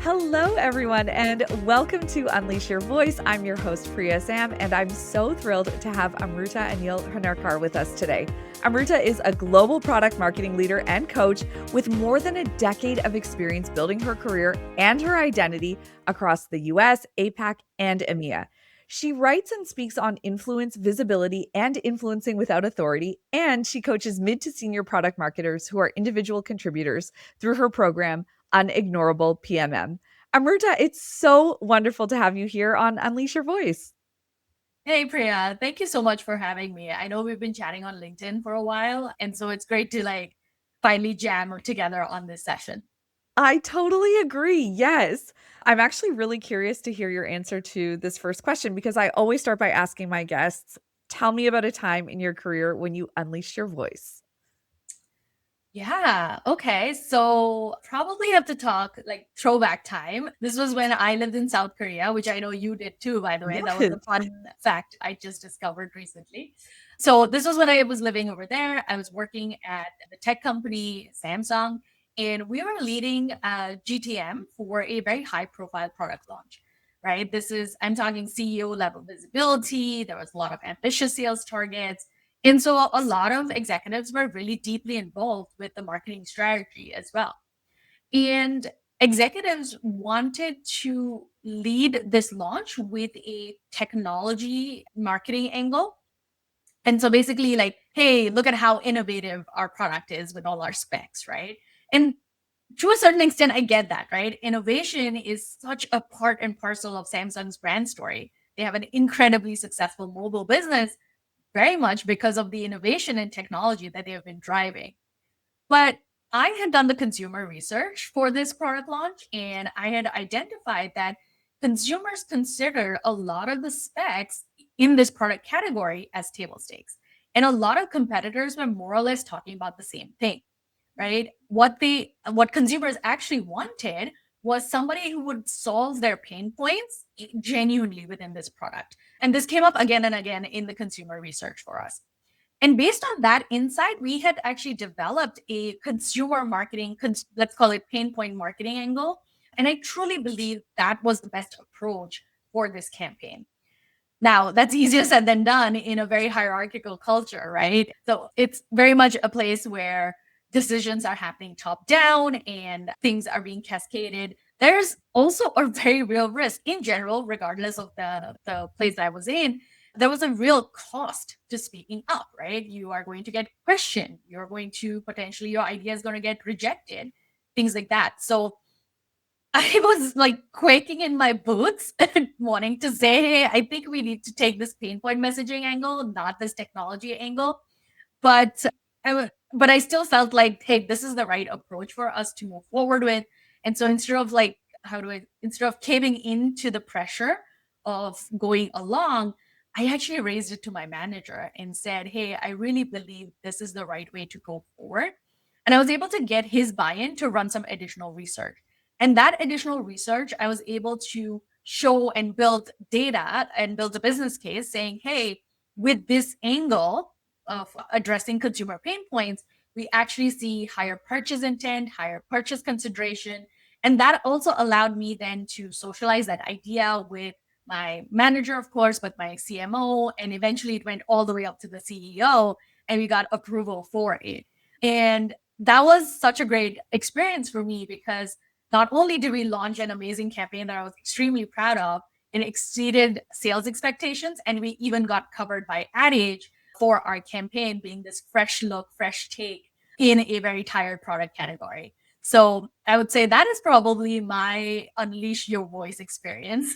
Hello, everyone, and welcome to Unleash Your Voice. I'm your host, Priya Sam, and I'm so thrilled to have Amruta Hunnurkar with us today. Amruta is a global product marketing leader and coach with more than a decade of experience building her career and her identity across the US, APAC, and EMEA. She writes and speaks on influence, visibility, and influencing without authority, and she coaches mid to senior product marketers who are individual contributors through her program, Unignorable PMM. Amruta, it's so wonderful to have you here on Unleash Your Voice. Hey Priya, thank you so much for having me. I know we've been chatting on LinkedIn for a while, and so it's great to finally jam together on this session. I totally agree. Yes. I'm actually really curious to hear your answer to this first question because I always start by asking my guests, tell me about a time in your career when you unleashed your voice. Yeah, okay. So probably have to talk like throwback time. This was when I lived in South Korea, which I know you did too, by the way. That was Yes. a fun fact I just discovered recently. So this was when I was living over there. I was working at the tech company Samsung, and we were leading GTM for a very high profile product launch. Right. I'm talking CEO level visibility. There was a lot of ambitious sales targets, and so a lot of executives were really deeply involved with the marketing strategy as well. And executives wanted to lead this launch with a technology marketing angle. And so basically, like, hey, look at how innovative our product is with all our specs, right? And to a certain extent, I get that, right? Innovation is such a part and parcel of Samsung's brand story. They have an incredibly successful mobile business very much because of the innovation and technology that they have been driving. But I had done the consumer research for this product launch, and I had identified that consumers consider a lot of the specs in this product category as table stakes. And a lot of competitors were more or less talking about the same thing, right? What consumers actually wanted was somebody who would solve their pain points genuinely within this product. And this came up again and again in the consumer research for us. And based on that insight, we had actually developed a consumer marketing, let's call it pain point marketing angle. And I truly believe that was the best approach for this campaign. Now, that's easier said than done in a very hierarchical culture, right? So it's very much a place where decisions are happening top down and things are being cascaded. There's also a very real risk in general, regardless of the place I was in. There was a real cost to speaking up, right? You are going to get questioned. You're going to potentially, your idea is going to get rejected, things like that. So I was like quaking in my boots and wanting to say, hey, I think we need to take this pain point messaging angle, not this technology angle. But but I still felt like, hey, this is the right approach for us to move forward with. And so instead of caving into the pressure of going along, I actually raised it to my manager and said, hey, I really believe this is the right way to go forward. And I was able to get his buy in to run some additional research. And that additional research, I was able to show and build data and build a business case saying, hey, with this angle of addressing consumer pain points, we actually see higher purchase intent, higher purchase consideration. And that also allowed me then to socialize that idea with my manager, of course, but my CMO. And eventually it went all the way up to the CEO, and we got approval for it. And that was such a great experience for me because not only did we launch an amazing campaign that I was extremely proud of, it exceeded sales expectations, and we even got covered by Ad Age for our campaign being this fresh look, fresh take in a very tired product category. So I would say that is probably my unleash your voice experience.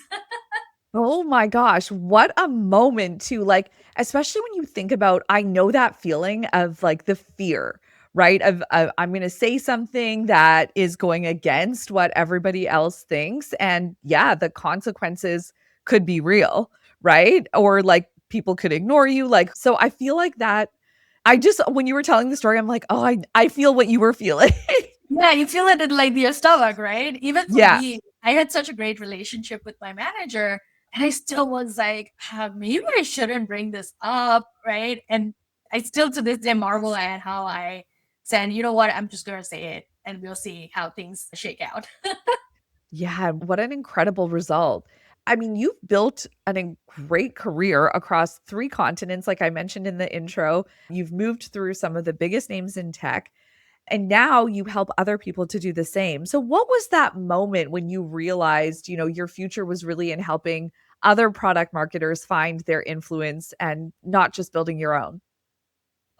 Oh my gosh, what a moment to like, especially when you think about, I know that feeling of like the fear, right? Of I'm going to say something that is going against what everybody else thinks. And yeah, the consequences could be real, right? Or like people could ignore you. Like, so I feel like that. I just, when you were telling the story, I'm like, oh, I feel what you were feeling. Yeah, you feel it in like your stomach, right? Even for Yeah. me, I had such a great relationship with my manager, and I still was like, maybe I shouldn't bring this up, right? And I still to this day marvel at how I said, you know what, I'm just gonna say it, and we'll see how things shake out. Yeah, what an incredible result. I mean, you've built great career across 3 continents, like I mentioned in the intro. You've moved through some of the biggest names in tech, and now you help other people to do the same. So what was that moment when you realized, your future was really in helping other product marketers find their influence and not just building your own?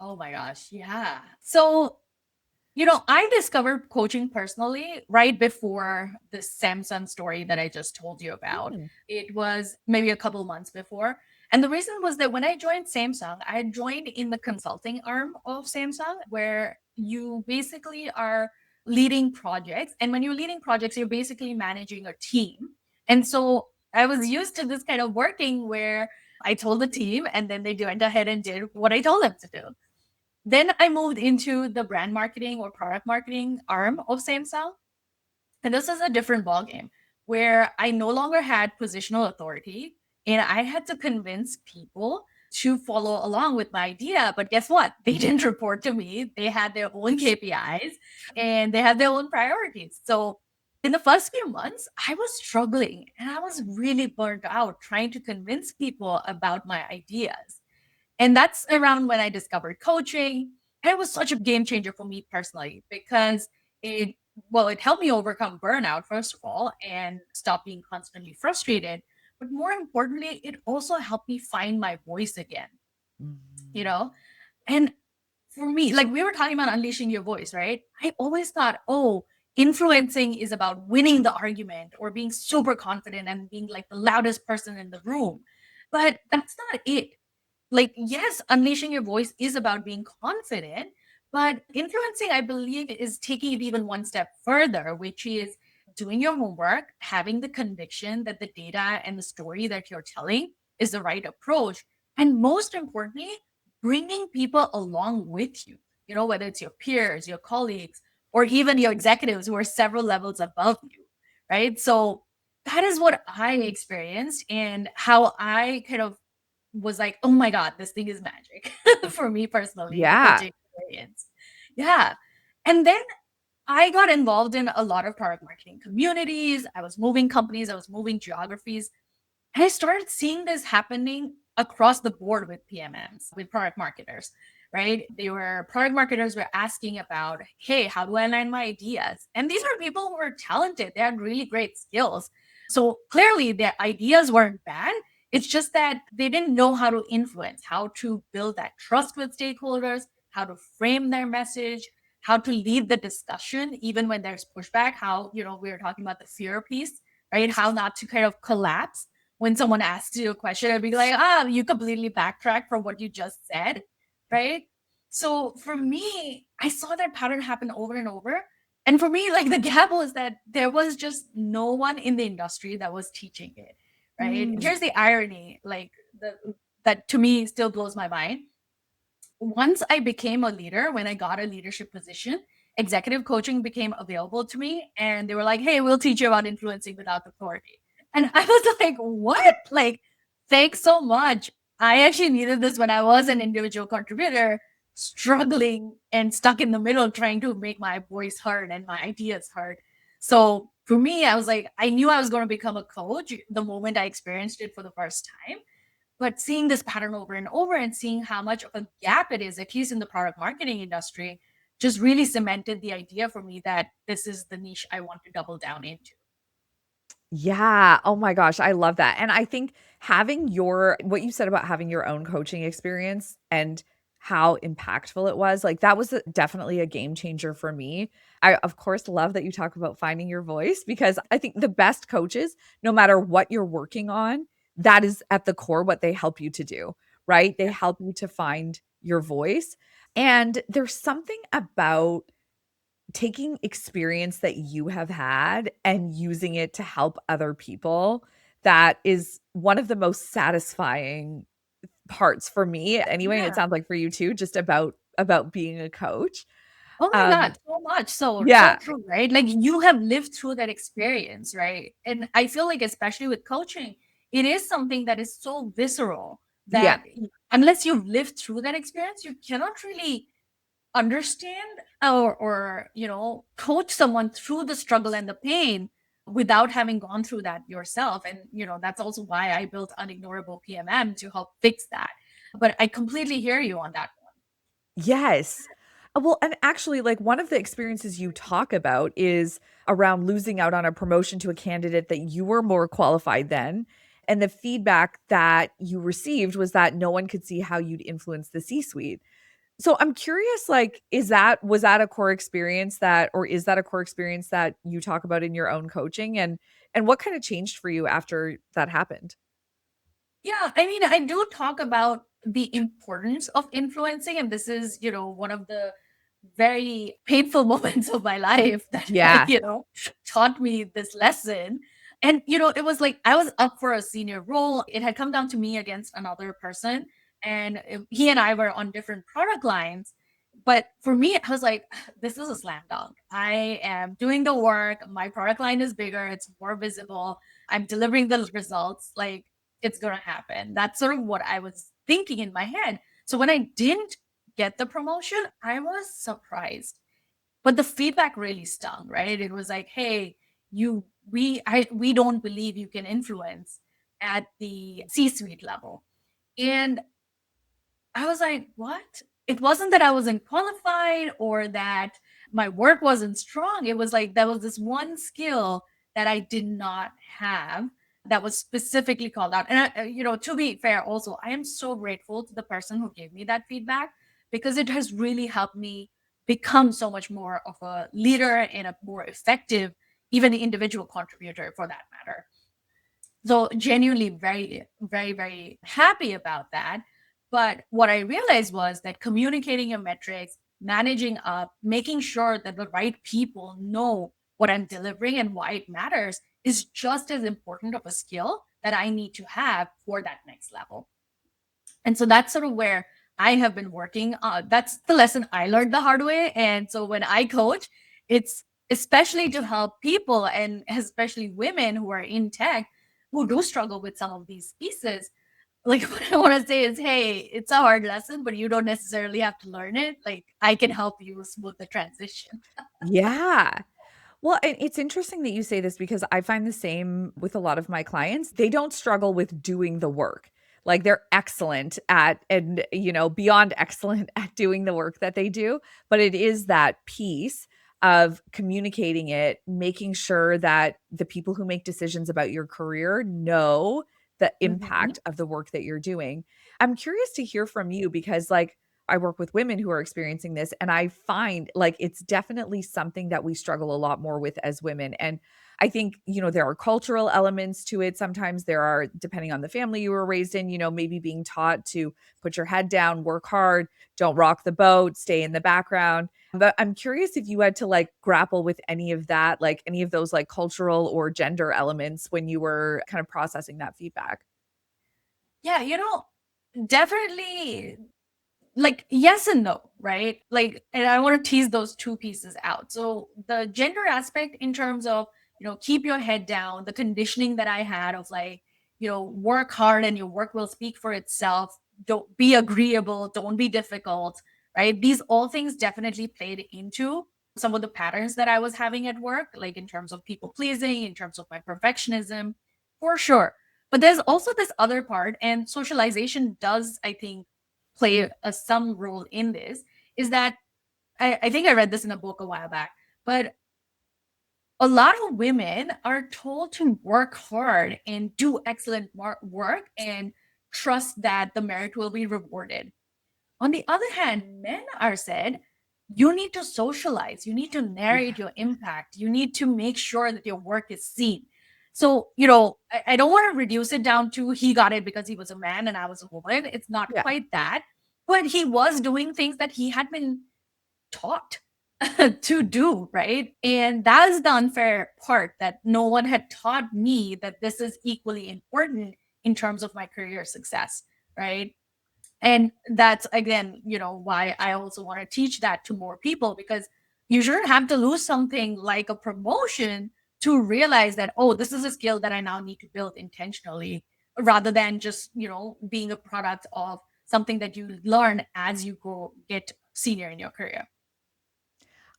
Oh my gosh. Yeah. So, I discovered coaching personally right before the Samsung story that I just told you about. Mm, It was maybe a couple months before. And the reason was that when I joined Samsung, I joined in the consulting arm of Samsung, where you basically are leading projects. And when you're leading projects, you're basically managing a team. And so I was used to this kind of working where I told the team and then they went ahead and did what I told them to do. Then I moved into the brand marketing or product marketing arm of Samsung. And this is a different ballgame where I no longer had positional authority and I had to convince people to follow along with my idea. But guess what? They didn't report to me. They had their own KPIs and they had their own priorities. So in the first few months, I was struggling and I was really burnt out trying to convince people about my ideas. And that's around when I discovered coaching. And it was such a game changer for me personally because it helped me overcome burnout, first of all, and stop being constantly frustrated. But more importantly, it also helped me find my voice again, you mhm. know? And for me, like we were talking about unleashing your voice, right? I always thought, oh, influencing is about winning the argument or being super confident and being like the loudest person in the room. But that's not it. Like, yes, unleashing your voice is about being confident, but influencing, I believe, is taking it even one step further, which is doing your homework, having the conviction that the data and the story that you're telling is the right approach. And most importantly, bringing people along with you, whether it's your peers, your colleagues, or even your executives who are several levels above you, right? So that is what I experienced and how I kind of was like, "Oh my god, this thing is magic." For me personally, the Yeah. coaching experience. Yeah. And then I got involved in a lot of product marketing communities. I was moving companies, I was moving geographies. And I started seeing this happening across the board with PMMs, with product marketers, right? They were product marketers were asking about, hey, how do I land my ideas? And these are people who were talented. They had really great skills. So clearly their ideas weren't bad. It's just that they didn't know how to influence, how to build that trust with stakeholders, how to frame their message, how to lead the discussion, even when there's pushback, how, we were talking about the fear piece, right? How not to kind of collapse when someone asks you a question and be like, you completely backtrack from what you just said, right? So for me, I saw that pattern happen over and over. And for me, like the gap was that there was just no one in the industry that was teaching it, right? Mm. Here's the irony, like that to me still blows my mind. Once I became a leader, when I got a leadership position, executive coaching became available to me. And they were like, hey, we'll teach you about influencing without authority. And I was like, what? Like, thanks so much. I actually needed this when I was an individual contributor, struggling and stuck in the middle, trying to make my voice heard and my ideas heard. So for me, I was like, I knew I was going to become a coach the moment I experienced it for the first time. But seeing this pattern over and over and seeing how much of a gap it is, at least in the product marketing industry, just really cemented the idea for me that this is the niche I want to double down into. Yeah. Oh my gosh, I love that. And I think having what you said about having your own coaching experience and how impactful it was, like that was definitely a game changer for me. I of course love that you talk about finding your voice because I think the best coaches, no matter what you're working on, that is at the core what they help you to do, right? They Yeah. help you to find your voice. And there's something about taking experience that you have had and using it to help other people, that is one of the most satisfying parts for me anyway, and it Yeah. sounds like for you too, just about being a coach. Oh my Um, God, so much. So yeah, true, right? Like you have lived through that experience, right? And I feel like, especially with coaching, it is something that is so visceral yeah, that unless you've lived through that experience, you cannot really understand or coach someone through the struggle and the pain without having gone through that yourself. And, that's also why I built Unignorable PMM to help fix that. But I completely hear you on that one. Yes. Well, and actually, like one of the experiences you talk about is around losing out on a promotion to a candidate that you were more qualified than. And the feedback that you received was that no one could see how you'd influence the C suite. So I'm curious, like, was that a core experience that, or is that a core experience that you talk about in your own coaching? And what kind of changed for you after that happened? Yeah, I mean, I do talk about the importance of influencing, and this is, one of the very painful moments of my life that, Yeah. taught me this lesson. And, it was like I was up for a senior role. It had come down to me against another person, and he and I were on different product lines. But for me, I was like, this is a slam dunk. I am doing the work. My product line is bigger, it's more visible. I'm delivering the results. Like, it's going to happen. That's sort of what I was thinking in my head. So when I didn't get the promotion, I was surprised. But the feedback really stung, right? It was like, hey, we don't believe you can influence at the C-suite level. And I was like, what? It wasn't that I wasn't qualified or that my work wasn't strong. It was like there was this one skill that I did not have that was specifically called out. And, to be fair, also, I am so grateful to the person who gave me that feedback because it has really helped me become so much more of a leader and a more effective, even individual contributor for that matter. So genuinely very, very, very happy about that. But what I realized was that communicating your metrics, managing up, making sure that the right people know what I'm delivering and why it matters is just as important of a skill that I need to have for that next level. And so that's sort of where I have been working. That's the lesson I learned the hard way. And so when I coach, it's especially to help people and especially women who are in tech who do struggle with some of these pieces. Like, what I want to say is, hey, it's a hard lesson, but you don't necessarily have to learn it. Like, I can help you smooth the transition. Yeah. Well, and it's interesting that you say this because I find the same with a lot of my clients. They don't struggle with doing the work. Like they're excellent at, and beyond excellent at doing the work that they do, but it is that piece of communicating it, making sure that the people who make decisions about your career know the Mhm. impact of the work that you're doing. I'm curious to hear from you because like I work with women who are experiencing this, and I find like it's definitely something that we struggle a lot more with as women. And I think, there are cultural elements to it. Sometimes there are, depending on the family you were raised in, maybe being taught to put your head down, work hard, don't rock the boat, stay in the background. But I'm curious if you had to like grapple with any of that, like any of those like cultural or gender elements when you were kind of processing that feedback. Yeah, definitely, like, yes and no, right? Like, and I want to tease those two pieces out. So the gender aspect in terms of, keep your head down, the conditioning that I had of like, work hard and your work will speak for itself. Don't be agreeable, don't be difficult, right? These all things definitely played into some of the patterns that I was having at work, like in terms of people pleasing, in terms of my perfectionism, for sure. But there's also this other part, and socialization does, I think, play some role in this, is that I think I read this in a book a while back, but a lot of women are told to work hard and do excellent work and trust that the merit will be rewarded. On the other hand, men are said, you need to socialize, you need to narrate Yeah. your impact, you need to make sure that your work is seen. So, I don't want to reduce it down to he got it because he was a man and I was a woman. It's not Yeah. quite that. But he was doing things that he had been taught to do, right? And that's the unfair part, that no one had taught me that this is equally important in terms of my career success, right? And that's again, why I also want to teach that to more people, because you shouldn't have to lose something like a promotion to realize that, oh, this is a skill that I now need to build intentionally, rather than just, being a product of something that you learn as you go get senior in your career.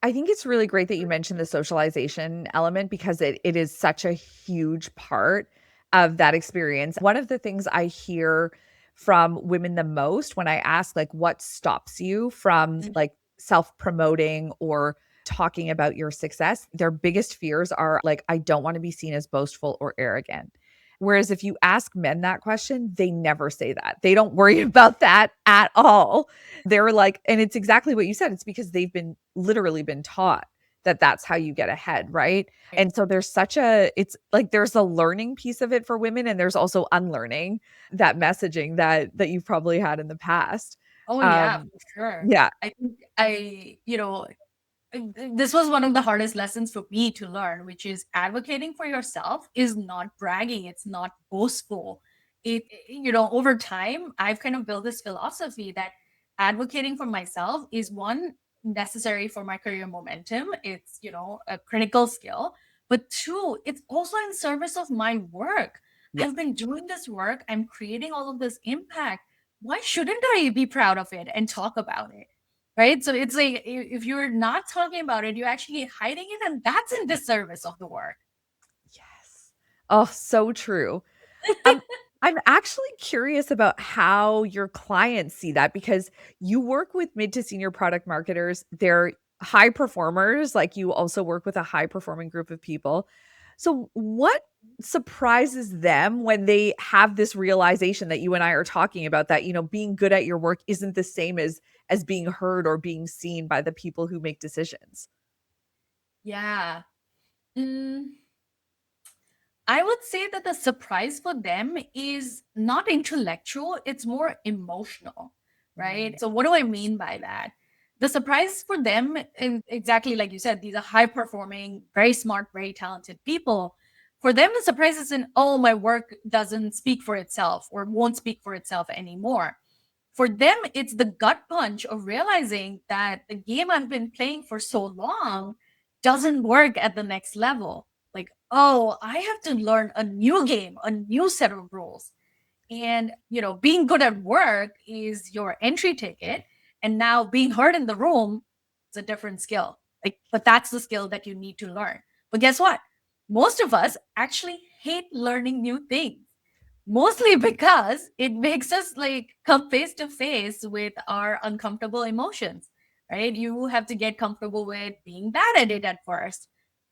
I think it's really great that you mentioned the socialization element because it is such a huge part of that experience. One of the things I hear from women the most when I ask like what stops you from Mhm. like self-promoting or talking about your success, their biggest fears are like I don't want to be seen as boastful or arrogant. Whereas if you ask men that question, they never say that. They don't worry about that at all. They're like, and it's exactly what you said. It's because they've been literally been taught that that's how you get ahead, right? Right. And so there's such a it's like there's a learning piece of it for women and there's also unlearning that messaging that you've probably had in the past. Oh yeah, Um for sure. yeah. I think this was one of the hardest lessons for me to learn, which is advocating for yourself is not bragging, it's not boastful. Over time, I've kind of built this philosophy that advocating for myself is one, necessary for my career momentum. It's, a critical skill. But two, it's also in service of my work. Yeah. I've been doing this work, I'm creating all of this impact. Why shouldn't I be proud of it and talk about it? Right? So it's like if you're not talking about it, you're actually hiding it, and that's in disservice of the work. Yes. Oh, so true. Um, I'm actually curious about how your clients see that because you work with mid to senior product marketers. They're high performers, like you also work with a high performing group of people. So, what surprises them when they have this realization that you and I are talking about that, being good at your work isn't the same as being heard or being seen by the people who make decisions? Yeah. Mm, I would say that the surprise for them is not intellectual, it's more emotional, Mm, right? So, what do I mean by that? The surprise for them, and exactly like you said, these are high performing, very smart, very talented people. For them, the surprise isn't, oh, my work doesn't speak for itself or won't speak for itself anymore. For them, it's the gut punch of realizing that the game I've been playing for so long doesn't work at the next level. Like, oh, I have to learn a new game, a new set of rules. And, being good at work is your entry ticket. And now being heard in the room is a different skill. Like, but that's the skill that you need to learn. But guess what? Most of us actually hate learning new things, mostly because it makes us like come face to face with our uncomfortable emotions, right? You have to get comfortable with being bad at it at first,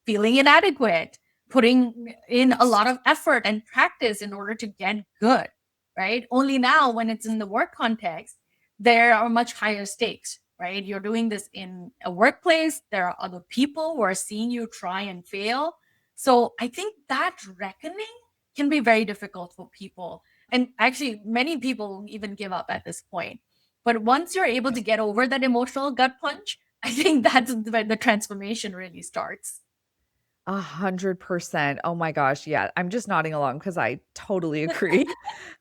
feeling inadequate, putting in a lot of effort and practice in order to get good, right? Only now, when it's in the work context, there are much higher stakes, right? You're doing this in a workplace, there are other people who are seeing you try and fail. So I think that reckoning can be very difficult for people. And actually, many people even give up at this point. But once you're able to get over that emotional gut punch, I think that's when the transformation really starts. 100%. Oh my gosh. Yeah. I'm just nodding along because I totally agree.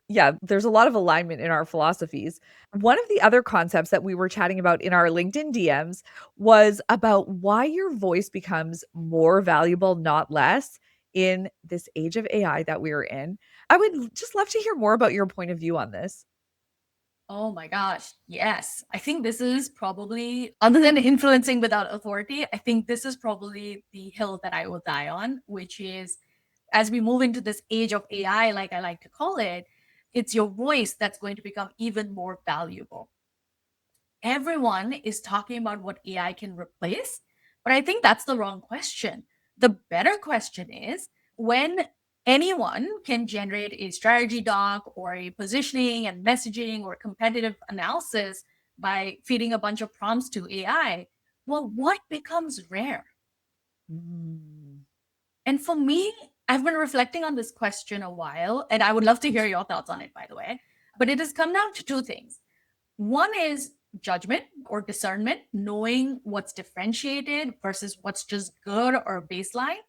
Yeah, there's a lot of alignment in our philosophies. One of the other concepts that we were chatting about in our LinkedIn DMs was about why your voice becomes more valuable, not less, in this age of AI that we're in. I would just love to hear more about your point of view on this. Oh my gosh. Yes. I think this is probably, other than influencing without authority, I think this is probably the hill that I will die on, which is as we move into this age of AI, like I like to call it, it's your voice that's going to become even more valuable. Everyone is talking about what AI can replace, but I think that's the wrong question. The better question is, when anyone can generate a strategy doc or a positioning and messaging or competitive analysis by feeding a bunch of prompts to AI, well, what becomes rare? Mm. And for me, I've been reflecting on this question a while, and I would love to hear your thoughts on it, by the way. But it has come down to two things. One is judgment or discernment, knowing what's differentiated versus what's just good or baseline,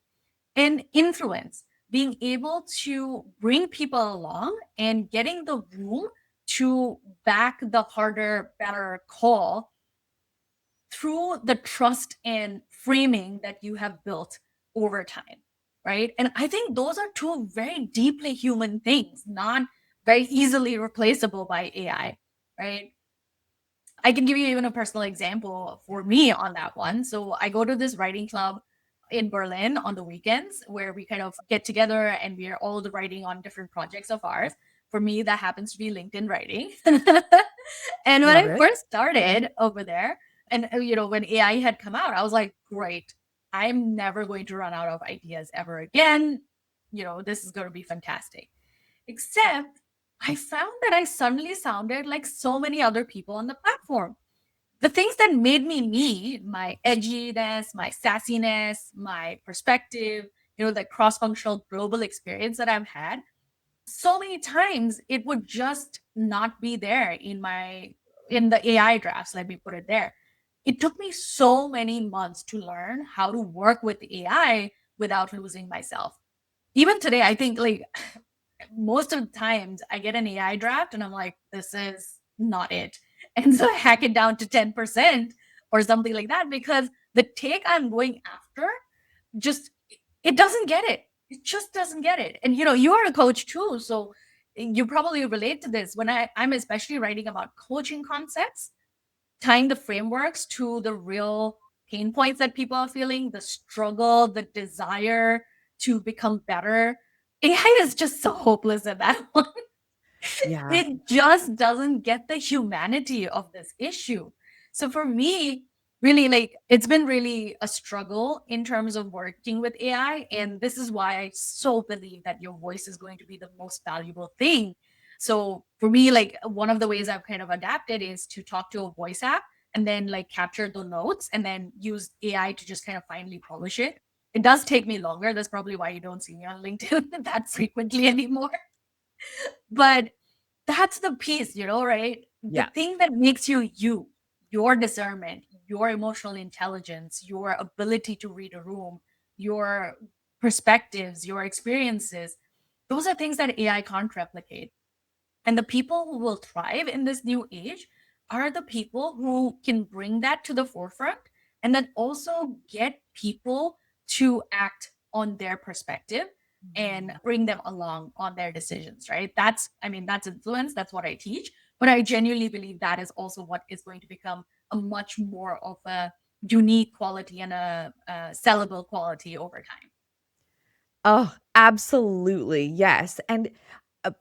and influence, being able to bring people along and getting the room to back the harder, better call through the trust and framing that you have built over time. Right. And I think those are two very deeply human things, not very easily replaceable by AI. Right. I can give you even a personal example for me on that one. So I go to this writing club in Berlin on the weekends where we kind of get together and we are all writing on different projects of ours. For me, that happens to be LinkedIn writing. And when Love I it. first started over there, and when AI had come out, I was like, great, I'm never going to run out of ideas ever again. This is going to be fantastic. Except I found that I suddenly sounded like so many other people on the platform. The things that made me, my edginess, my sassiness, my perspective, the cross functional global experience that I've had, so many times it would just not be there in the AI drafts. Let me put it there. It took me so many months to learn how to work with AI without losing myself. Even today, I think like most of the times I get an AI draft and I'm like, this is not it. And so I hack it down to 10% or something like that because the take I'm going after just it doesn't get it. It just doesn't get it. And you are a coach too. So you probably relate to this. When I'm especially writing about coaching concepts, tying the frameworks to the real pain points that people are feeling, the struggle, the desire to become better. AI is just so hopeless at that one. Yeah. It just doesn't get the humanity of this issue. So for me, really, like, it's been really a struggle in terms of working with AI. And this is why I so believe that your voice is going to be the most valuable thing. So for me, like, one of the ways I've kind of adapted is to talk to a voice app and then like capture the notes and then use AI to just kind of finally publish it. It does take me longer. That's probably why you don't see me on LinkedIn that frequently anymore. But that's the piece, right? The Yeah. thing that makes you you, your discernment, your emotional intelligence, your ability to read a room, your perspectives, your experiences, those are things that AI can't replicate. And the people who will thrive in this new age are the people who can bring that to the forefront and then also get people to act on their perspective and Mhm. bring them along on their decisions, right? That's influence. That's what I teach. But I genuinely believe that is also what is going to become a much more of a unique quality and a sellable quality over time. Oh, absolutely. Yes. And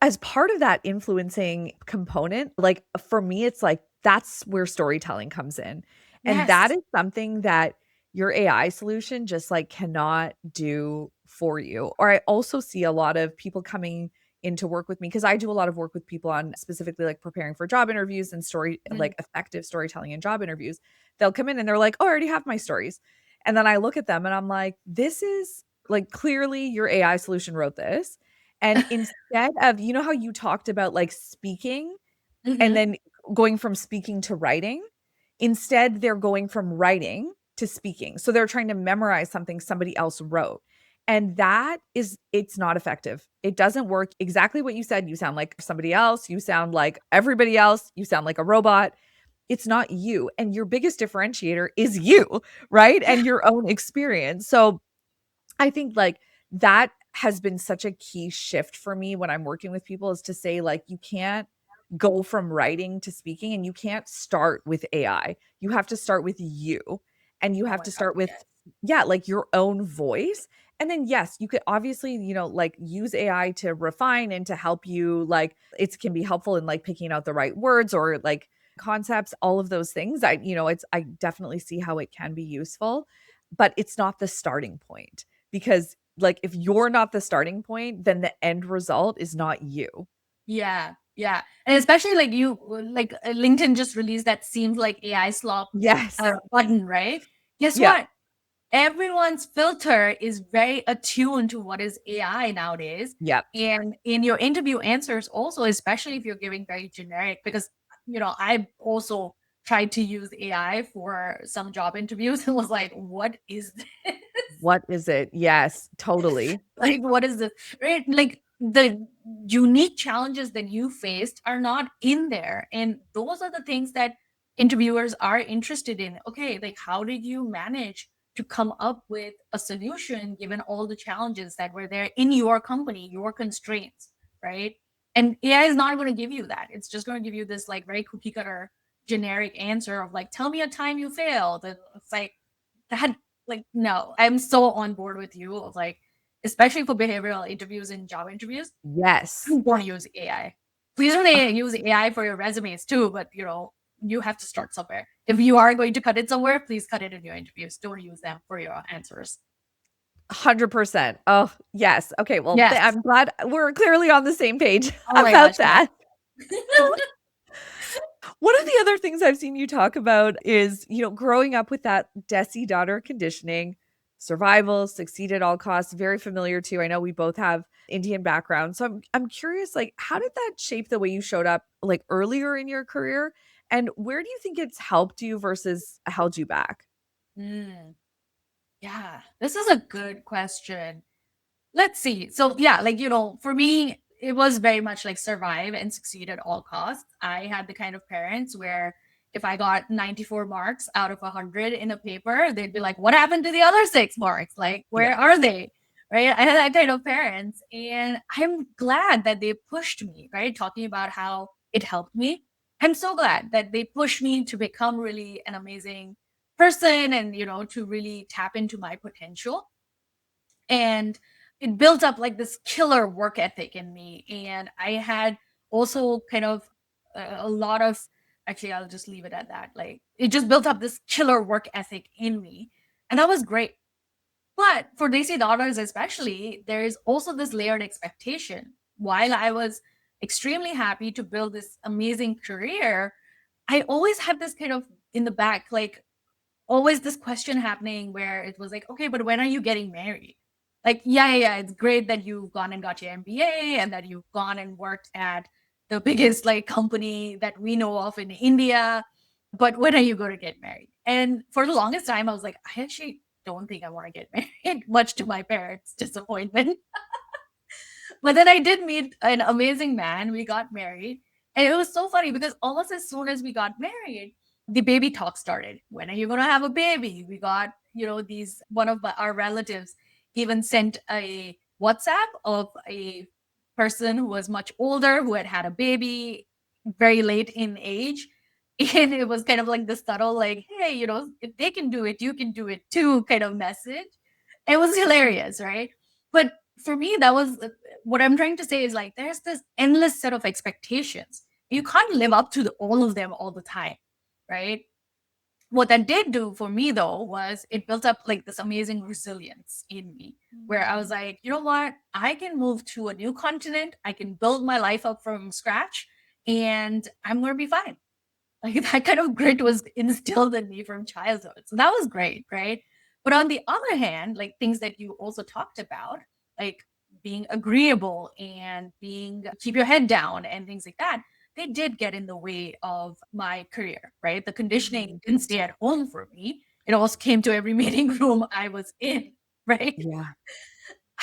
as part of that influencing component, like for me, it's like that's where storytelling comes in. And that Yes. is something that your AI solution just like cannot do for you. Or I also see a lot of people coming in to work with me because I do a lot of work with people on specifically like preparing for job interviews and story, Mhm. like effective storytelling in job interviews. They'll come in and they're like, oh, I already have my stories. And then I look at them and I'm like, this is like clearly your AI solution wrote this. And instead of, you know how you talked about like speaking and Mhm. then going from speaking to writing? Instead, they're going from writing to speaking. So they're trying to memorize something somebody else wrote. And that is, it's not effective. It doesn't work. Exactly what you said. You sound like somebody else. You sound like everybody else. You sound like a robot. It's not you. And your biggest differentiator is you, right? Yeah. And your own experience. So I think like that has been such a key shift for me when I'm working with people is to say like you can't go from writing to speaking and you can't start with AI. You have to start with you and you Oh have my to God. start with Yes. yeah, like your own voice. And then yes, you could obviously, like use AI to refine and to help you like it can be helpful in like picking out the right words or like concepts, all of those things. I definitely see how it can be useful, but it's not the starting point because like if you're not the starting point, then the end result is not you. Yeah, yeah, and especially like LinkedIn just released that seems like AI slop Yes. button, right? Guess Yeah. what? Everyone's filter is very attuned to what is AI nowadays. Yep. And in your interview answers, also, especially if you're giving very generic, because I also tried to use AI for some job interviews and was like, what is this? What is it? Yes, totally. Like, what is this? Right? Like, the unique challenges that you faced are not in there. And those are the things that interviewers are interested in. Okay, like, how did you manage to come up with a solution given all the challenges that were there in your company, your constraints, right? And AI is not going to give you that. It's just going to give you this like very cookie cutter, generic answer of like, tell me a time you failed. And it's like that, like, no, I'm so on board with you of like, especially for behavioral interviews and job interviews, Yes. you want to use AI. Please don't use AI for your resumes too, but you have to start somewhere. If you are going to cut it somewhere, please cut it in your interviews. Don't use them for your answers. 100%. Oh, yes. Okay, well, Yes. I'm glad we're clearly on the same page Oh my about gosh, yes. that. One of the other things I've seen you talk about is, growing up with that Desi daughter conditioning, survival, succeed at all costs, very familiar too. I know we both have Indian background. So I'm curious, like, how did that shape the way you showed up like earlier in your career? And where do you think it's helped you versus held you back? Mm, yeah, this is a good question. Let's see. So yeah, like for me, it was very much like survive and succeed at all costs. I had the kind of parents where if I got 94 marks out of 100 in a paper, they'd be like, "What happened to the other 6 marks? Like, Yeah. where are they?" Right? I had that kind of parents, and I'm glad that they pushed me. Right? Talking about how it helped me. I'm so glad that they pushed me to become really an amazing person and to really tap into my potential, and it built up like this killer work ethic in me. And I had also kind of a lot of, actually, I'll just leave it at that. Like, it just built up this killer work ethic in me, and that was great. But for Desi daughters especially, there is also this layered expectation. While I was extremely happy to build this amazing career, I always had this kind of in the back, like, always this question happening where it was like, okay, but when are you getting married? Like, yeah, it's great that you've gone and got your MBA and that you've gone and worked at the biggest like company that we know of in India. But when are you going to get married? And for the longest time, I was like, I actually don't think I want to get married, much to my parents' disappointment. But then I did meet an amazing man. We got married. And it was so funny because almost as soon as we got married, the baby talk started. When are you going to have a baby? We got, one of our relatives even sent a WhatsApp of a person who was much older who had had a baby very late in age. And it was kind of like the subtle, like, hey, if they can do it, you can do it too kind of message. It was hilarious, right? But for me, that was what I'm trying to say is like there's this endless set of expectations. You can't live up to all of them all the time, right? What that did do for me though was it built up like this amazing resilience in me where I was like, you know what? I can move to a new continent. I can build my life up from scratch and I'm going to be fine. Like that kind of grit was instilled in me from childhood. So that was great, right? But on the other hand, like things that you also talked about, like being agreeable and being keep your head down and things like that, they did get in the way of my career, right? The conditioning didn't stay at home for me. It also came to every meeting room I was in, right? Yeah.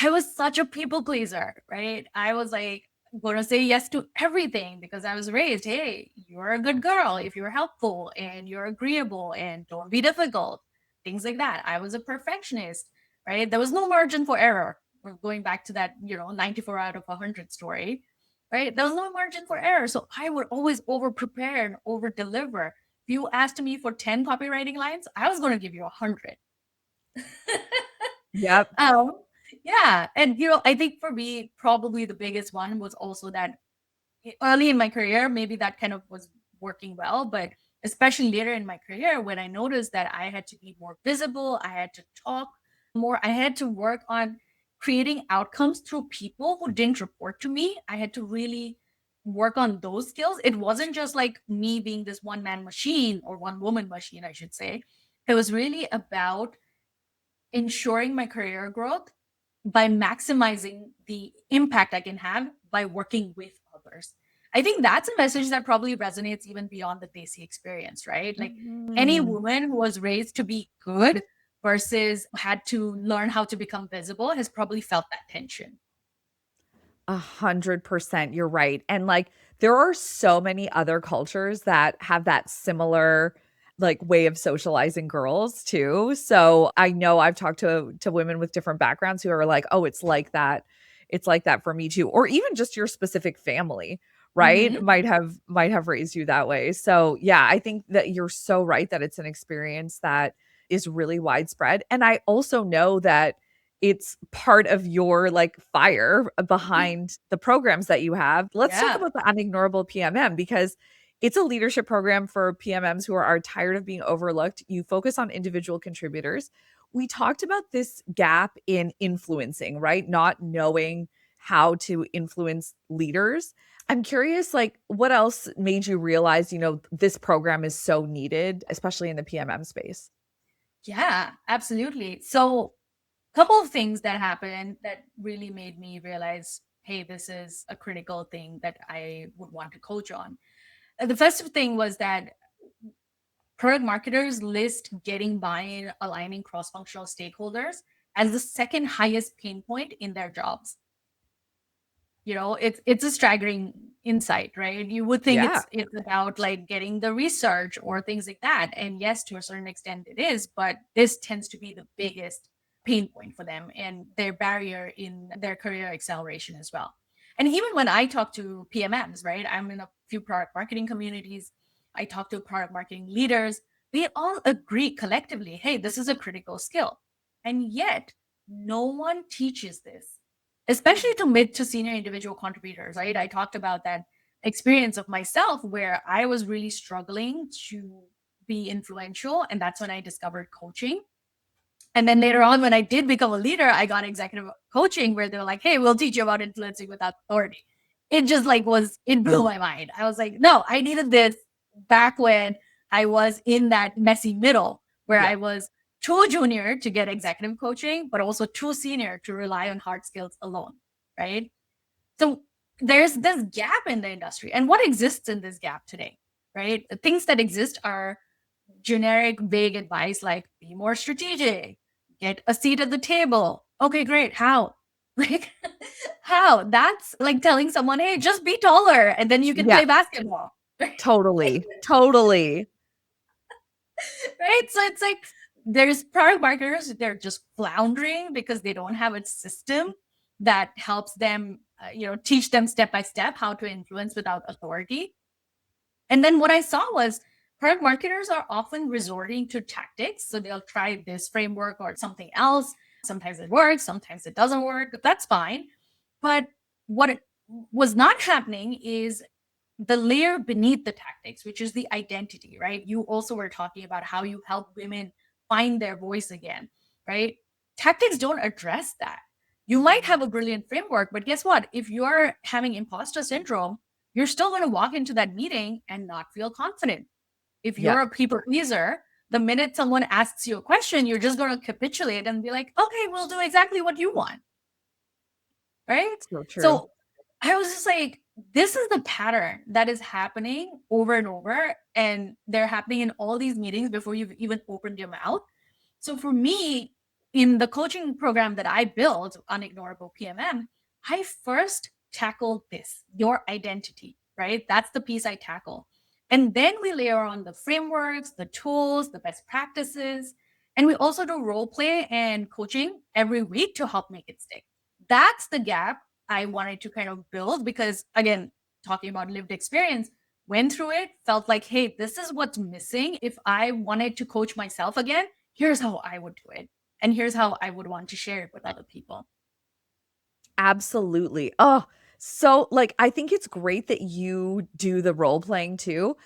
I was such a people pleaser, right? I was like gonna say yes to everything because I was raised, hey, you're a good girl if you're helpful and you're agreeable and don't be difficult, things like that. I was a perfectionist, right? There was no margin for error. We're going back to that, 94 out of 100 story, right? There was no margin for error. So I would always over prepare and over deliver. If you asked me for 10 copywriting lines, I was going to give you 100. Yep. um, yeah. And, I think for me, probably the biggest one was also that early in my career, maybe that kind of was working well, but especially later in my career, when I noticed that I had to be more visible, I had to talk more, I had to work on creating outcomes through people who didn't report to me. I had to really work on those skills. It wasn't just like me being this one man machine or one woman machine, I should say. It was really about ensuring my career growth by maximizing the impact I can have by working with others. I think that's a message that probably resonates even beyond the Desi experience, right? Like any Mhm. woman who was raised to be good versus had to learn how to become visible has probably felt that tension. 100%, you're right, and, like, there are so many other cultures that have that similar, like, way of socializing girls too, so I know I've talked to women with different backgrounds who are like, "Oh, it's like that it's like that for me too. Or even just your specific family, right? Hmm. Might have raised you that way. So, yeah, I think that you're so right that it's an experience that is really widespread. And I also know that it's part of your like fire behind the programs that you have. Let's talk Yeah. about the unignorable PMM because it's a leadership program for PMMs who are tired of being overlooked. You focus on individual contributors. We talked about this gap in influencing, right? Not knowing how to influence leaders. I'm curious, like, what else made you realize, this program is so needed, especially in the PMM space? Yeah, absolutely. So, couple of things that happened that really made me realize, hey, this is a critical thing that I would want to coach on. The first thing was that product marketers list getting buy-in, aligning cross-functional stakeholders as the second highest pain point in their jobs. It's a staggering insight, right? You would think Yeah. it's about like getting the research or things like that, and yes, to a certain extent it is, but this tends to be the biggest pain point for them and their barrier in their career acceleration as well. And even when I talk to PMMs, right, I'm in a few product marketing communities, I talk to product marketing leaders, they all agree collectively, hey, this is a critical skill, and yet no one teaches this, especially to mid to senior individual contributors, right? I talked about that experience of myself where I was really struggling to be influential. And that's when I discovered coaching. And then later on, when I did become a leader, I got executive coaching where they're like, hey, we'll teach you about influencing without authority. It just like it blew my mind. I was like, no, I needed this back when I was in that messy middle where Yeah. I was too junior to get executive coaching, but also too senior to rely on hard skills alone. Right. So there's this gap in the industry. And what exists in this gap today? Right. The things that exist are generic, vague advice like be more strategic, get a seat at the table. Okay, great. How? Like, how? That's like telling someone, hey, just be taller and then you can Yeah. play basketball. Totally. Totally. Right? So it's like there's product marketers, they're just floundering because they don't have a system that helps them, teach them step by step how to influence without authority. And then what I saw was product marketers are often resorting to tactics. So they'll try this framework or something else. Sometimes it works, sometimes it doesn't work. That's fine. But what it was not happening is the layer beneath the tactics, which is the identity, right? You also were talking about how you help women find their voice again, right? Tactics don't address that. You might have a brilliant framework, but guess what? If you're having imposter syndrome, you're still going to walk into that meeting and not feel confident. If Yeah. you're a people pleaser, the minute someone asks you a question, you're just going to capitulate and be like, okay, we'll do exactly what you want. Right. So true. So I was just like, this is the pattern that is happening over and over. And they're happening in all these meetings before you've even opened your mouth. So for me, in the coaching program that I built, Unignorable PMM, I first tackled this, your identity, right? That's the piece I tackle. And then we layer on the frameworks, the tools, the best practices. And we also do role play and coaching every week to help make it stick. That's the gap I wanted to kind of build because, again, talking about lived experience, went through it, felt like, hey, this is what's missing. If I wanted to coach myself again, here's how I would do it. And here's how I would want to share it with other people. Absolutely. Oh, so like I think it's great that you do the role playing too.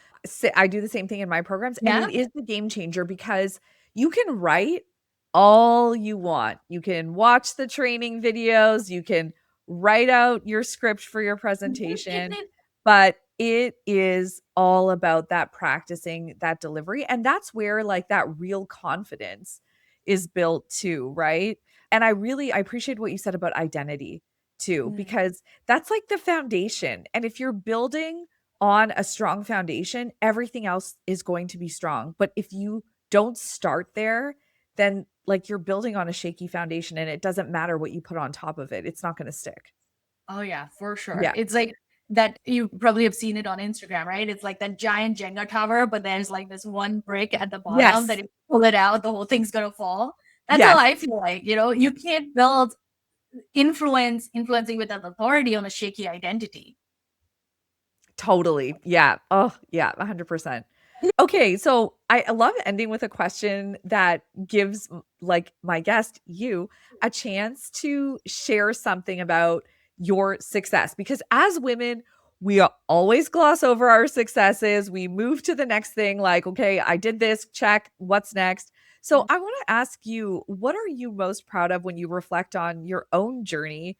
I do the same thing in my programs and Yeah. it is the game changer because you can write all you want. You can watch the training videos, you can write out your script for your presentation, but it is all about that practicing that delivery and that's where like that real confidence is built too, right? And I appreciate what you said about identity too, Mhm. because that's like the foundation. And if you're building on a strong foundation, everything else is going to be strong. But if you don't start there, then like you're building on a shaky foundation and it doesn't matter what you put on top of it. It's not going to stick. Oh yeah, for sure. Yeah. It's like that you probably have seen it on Instagram, right? It's like that giant Jenga tower, but there's like this one brick at the bottom that Yes. if you pull it out, the whole thing's gonna fall. That's how Yes. I feel like, you can't build influencing with an authority on a shaky identity. Totally. Yeah. Oh, yeah, 100%. Okay, so I love ending with a question that gives like my guest, you, a chance to share something about your success because as women, we always gloss over our successes. We move to the next thing like, okay, I did this, check, what's next? So I want to ask you, what are you most proud of when you reflect on your own journey,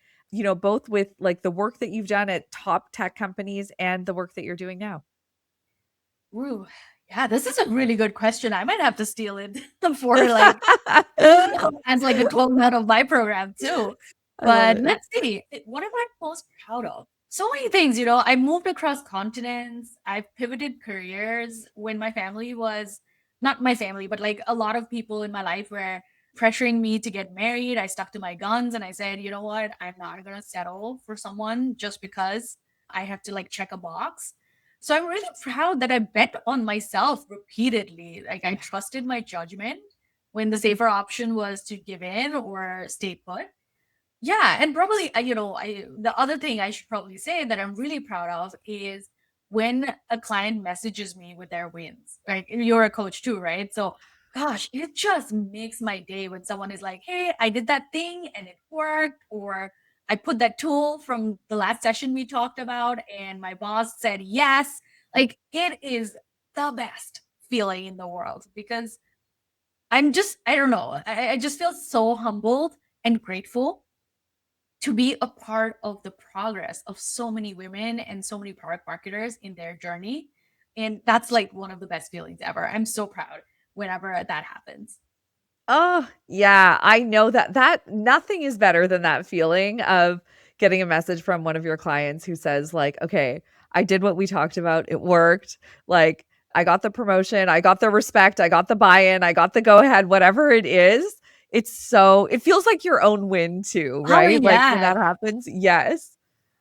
both with like the work that you've done at top tech companies and the work that you're doing now? Ooh, yeah, this is a really good question. I might have to steal it for like as like a closeout of my program too. I love But it. let's see, what am I most proud of? So many things, you know. I moved across continents. I pivoted careers when my family was not my family, but like a lot of people in my life were pressuring me to get married. I stuck to my guns and I said, you know what? I'm not gonna settle for someone just because I have to like check a box. So I'm really proud that I bet on myself repeatedly. Like I trusted my judgment when the safer option was to give in or stay put. Yeah, and probably the other thing I should probably say that I'm really proud of is when a client messages me with their wins. Right? You're a coach too, right? So gosh, it just makes my day when someone is like, "Hey, I did that thing and it worked," or "I put that tool from the last session we talked about and my boss said yes." Like it is the best feeling in the world because I don't know, I just feel so humbled and grateful to be a part of the progress of so many women and so many product marketers in their journey. And that's like one of the best feelings ever. I'm so proud whenever that happens. Oh, yeah, I know that nothing is better than that feeling of getting a message from one of your clients who says like, "Okay, I did what we talked about. It worked. Like, I got the promotion, I got the respect, I got the buy-in, I got the go ahead," whatever it is. It feels like your own win too, Oh right? Like when yeah. that happens. Yes.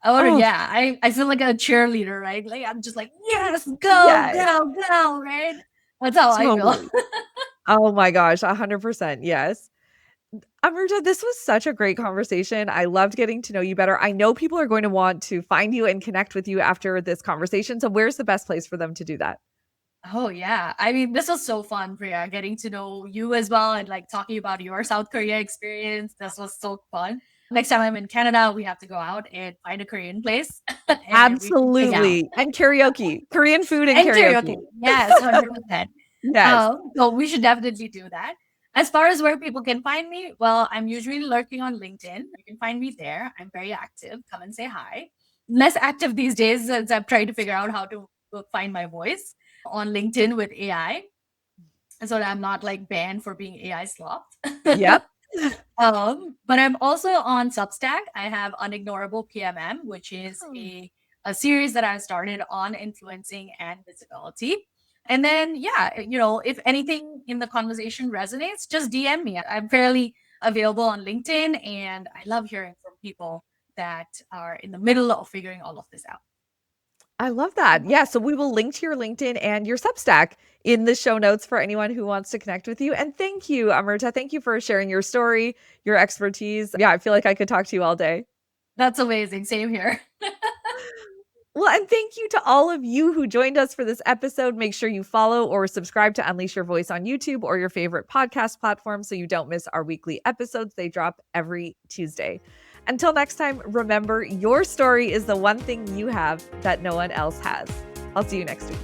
Oh Oh, yeah. I feel like a cheerleader, right? Like I'm just like, yes, go, yes, go, go, right? That's how I feel. totally. Oh my gosh, 100%. Yes. Amruta, this was such a great conversation. I loved getting to know you better. I know people are going to want to find you and connect with you after this conversation. So, where's the best place for them to do that? Oh yeah. I mean, this was so fun, Priya, getting to know you as well and like talking about your South Korea experience. This was so fun. Next time I'm in Canada, we have to go out and find a Korean place and we can hang out. Absolutely. And karaoke, Korean food and And karaoke. karaoke. Yes, 100%. Yes. So we should definitely do that. As far as where people can find me, well, I'm usually lurking on LinkedIn. You can find me there. I'm very active. Come and say hi. Less active these days as I'm trying to figure out how to find my voice on LinkedIn with AI so that I'm not like banned for being AI slopped. Yep. But I'm also on Substack. I have Unignorable PMM, which is Oh. a series that I started on influencing and visibility. And then, yeah, you know, if anything in the conversation resonates, just DM me. I'm fairly available on LinkedIn, and I love hearing from people that are in the middle of figuring all of this out. I love that. Yeah. So, we will link to your LinkedIn and your Substack in the show notes for anyone who wants to connect with you. And thank you, Amrita. Thank you for sharing your story, your expertise. Yeah. I feel like I could talk to you all day. That's amazing. Same here. Well, and thank you to all of you who joined us for this episode. Make sure you follow or subscribe to Unleash Your Voice on YouTube or your favorite podcast platform so you don't miss our weekly episodes. They drop every Tuesday. Until next time, remember your story is the one thing you have that no one else has. I'll see you next week.